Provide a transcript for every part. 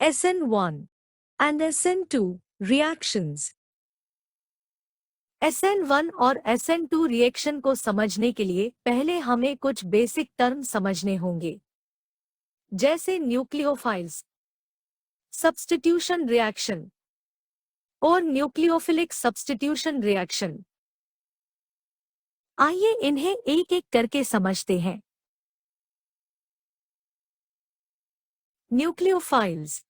SN1 and SN2 reactions. SN1 और SN2 reaction को समझने के लिए पहले हमें कुछ बेसिक टर्म समझने होंगे, जैसे न्यूक्लियोफाइल्स, सब्स्टिट्यूशन रिएक्शन और न्यूक्लियोफिलिक सब्स्टिट्यूशन रिएक्शन। आइए इन्हें एक एक करके समझते हैं। न्यूक्लियोफाइल्स।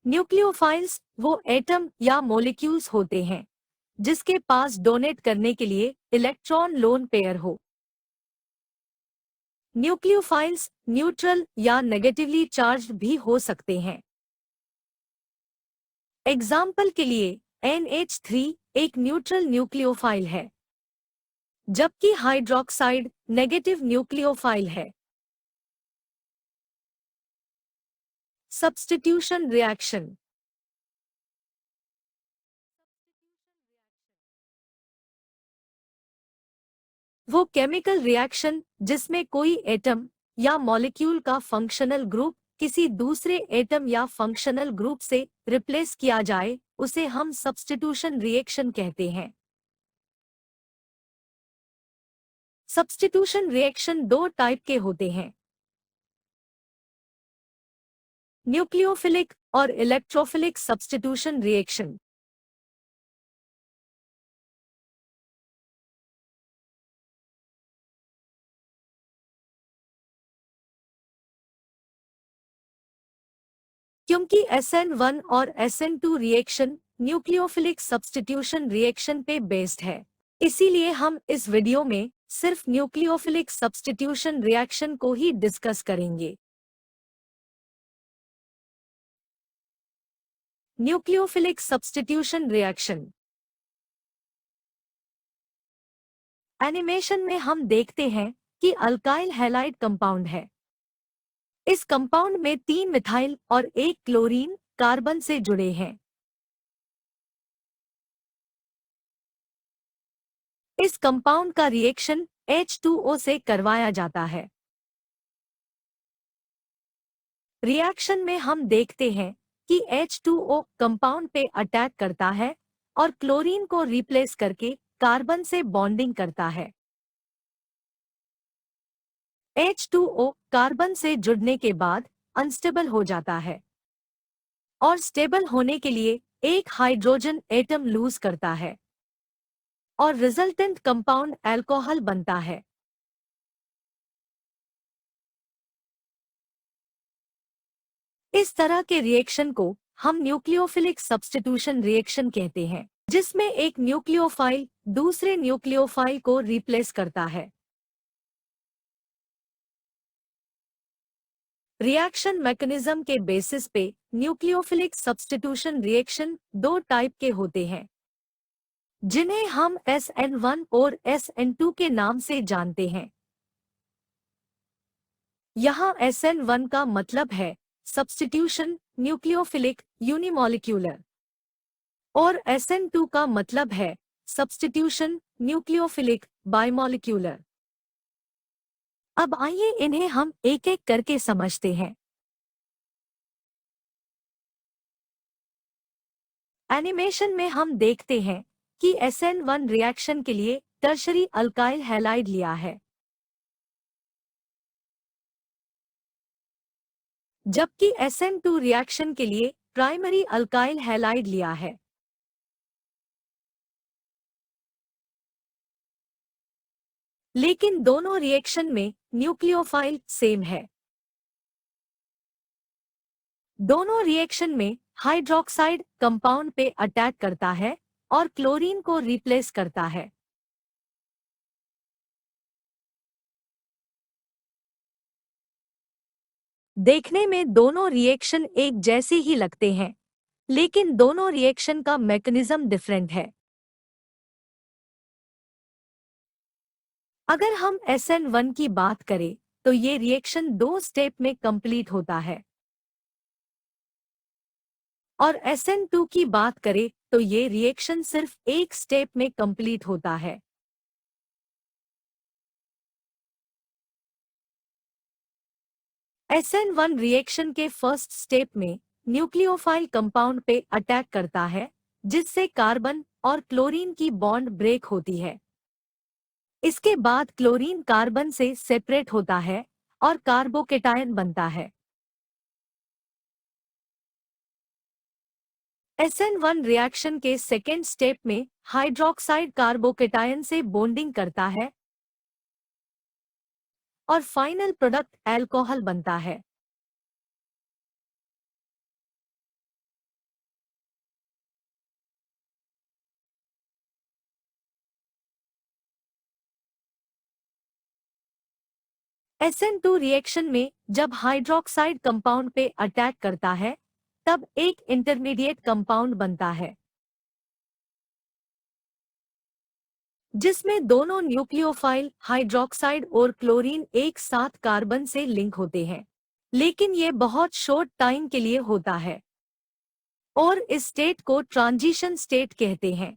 न्यूक्लियोफाइल्स वो एटम या मॉलिक्यूल्स होते हैं जिसके पास डोनेट करने के लिए इलेक्ट्रॉन लोन पेयर हो। न्यूक्लियोफाइल्स न्यूट्रल या नेगेटिवली चार्ज्ड भी हो सकते हैं। एग्जाम्पल के लिए NH3 एक न्यूट्रल न्यूक्लियोफाइल है, जबकि हाइड्रोक्साइड नेगेटिव न्यूक्लियोफाइल है। Substitution reaction. वो केमिकल रिएक्शन जिसमें कोई एटम या मॉलिक्यूल का फंक्शनल ग्रुप किसी दूसरे एटम या फंक्शनल ग्रुप से रिप्लेस किया जाए, उसे हम सब्स्टिट्यूशन रिएक्शन कहते हैं। सब्स्टिट्यूशन रिएक्शन दो टाइप के होते हैं, न्यूक्लियोफिलिक और इलेक्ट्रोफिलिक सब्स्टिट्यूशन रिएक्शन। क्योंकि SN1 और SN2 reaction nucleophilic substitution reaction पे बेस्ड है, इसीलिए हम इस वीडियो में सिर्फ न्यूक्लियोफिलिक सब्स्टिट्यूशन रिएक्शन को ही डिस्कस करेंगे। Nucleophilic substitution reaction. एनिमेशन में हम देखते हैं कि अल्काइल हैलाइड कंपाउंड है। इस कंपाउंड में 3 मिथाइल और 1 क्लोरीन कार्बन से जुड़े हैं। इस कंपाउंड का रिएक्शन H2O से करवाया जाता है। रिएक्शन में हम देखते हैं कि H2O कंपाउंड पे अटैक करता है और क्लोरीन को रिप्लेस करके कार्बन से बॉन्डिंग करता है। H2O कार्बन से जुड़ने के बाद अनस्टेबल हो जाता है और स्टेबल होने के लिए एक हाइड्रोजन एटम लूज करता है और रिजल्टेंट कंपाउंड अल्कोहल बनता है। इस तरह के रिएक्शन को हम न्यूक्लियोफिलिक सब्स्टिट्यूशन रिएक्शन कहते हैं, जिसमें एक न्यूक्लियोफाइल दूसरे न्यूक्लियोफाइल को रिप्लेस करता है। रिएक्शन मैकेनिज्म के बेसिस पे न्यूक्लियोफिलिक सब्स्टिट्यूशन रिएक्शन दो टाइप के होते हैं, जिन्हें हम SN1 और SN2 के नाम से जानते हैं। यहाँ SN1 का मतलब है सब्स्टिट्यूशन न्यूक्लियोफिलिक यूनिमॉलिक्यूलर और SN2 का मतलब है सब्स्टिट्यूशन न्यूक्लियोफिलिक बाइमॉलिक्यूलर। अब आइए इन्हें हम एक एक करके समझते हैं। एनिमेशन में हम देखते हैं कि SN1 रिएक्शन के लिए टर्शरी अल्काइल हैलाइड लिया है, जबकि SN2 रिएक्शन के लिए प्राइमरी अल्काइल हैलाइड लिया है। लेकिन दोनों रिएक्शन में न्यूक्लियोफाइल सेम है। दोनों रिएक्शन में हाइड्रोक्साइड कंपाउंड पे अटैक करता है और क्लोरीन को रिप्लेस करता है। देखने में दोनों रिएक्शन एक जैसे ही लगते हैं, लेकिन दोनों रिएक्शन का मैकेनिज्म डिफरेंट है। अगर हम SN1 की बात करें तो ये रिएक्शन 2 स्टेप में कंप्लीट होता है, और SN2 की बात करें तो ये रिएक्शन सिर्फ एक स्टेप में कंप्लीट होता है। SN1 रिएक्शन के फर्स्ट स्टेप में न्यूक्लियोफाइल कंपाउंड पे अटैक करता है, जिससे कार्बन और क्लोरीन की बॉन्ड ब्रेक होती है। इसके बाद क्लोरीन कार्बन से सेपरेट होता है और कार्बोकेटायन बनता है। SN1 रिएक्शन के सेकेंड स्टेप में हाइड्रोक्साइड कार्बोकेटायन से बॉन्डिंग करता है और फाइनल प्रोडक्ट अल्कोहल बनता है। SN2 रिएक्शन में जब हाइड्रोक्साइड कंपाउंड पे अटैक करता है, तब एक इंटरमीडिएट कंपाउंड बनता है, जिसमें दोनों न्यूक्लियोफाइल हाइड्रोक्साइड और क्लोरीन एक साथ कार्बन से लिंक होते हैं। लेकिन ये बहुत शॉर्ट टाइम के लिए होता है और इस स्टेट को ट्रांजिशन स्टेट कहते हैं।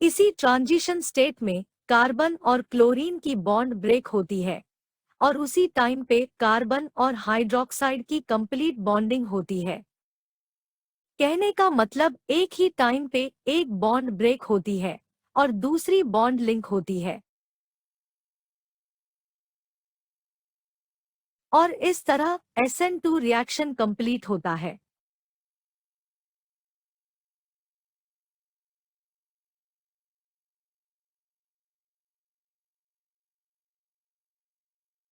इसी ट्रांजिशन स्टेट में कार्बन और क्लोरीन की बॉन्ड ब्रेक होती है और उसी टाइम पे कार्बन और हाइड्रोक्साइड की कंप्लीट बॉन्डिंग होती है। कहने का मतलब एक ही टाइम पे एक बॉन्ड ब्रेक होती है और दूसरी बॉन्ड लिंक होती है और इस तरह SN2 रिएक्शन कंप्लीट होता है।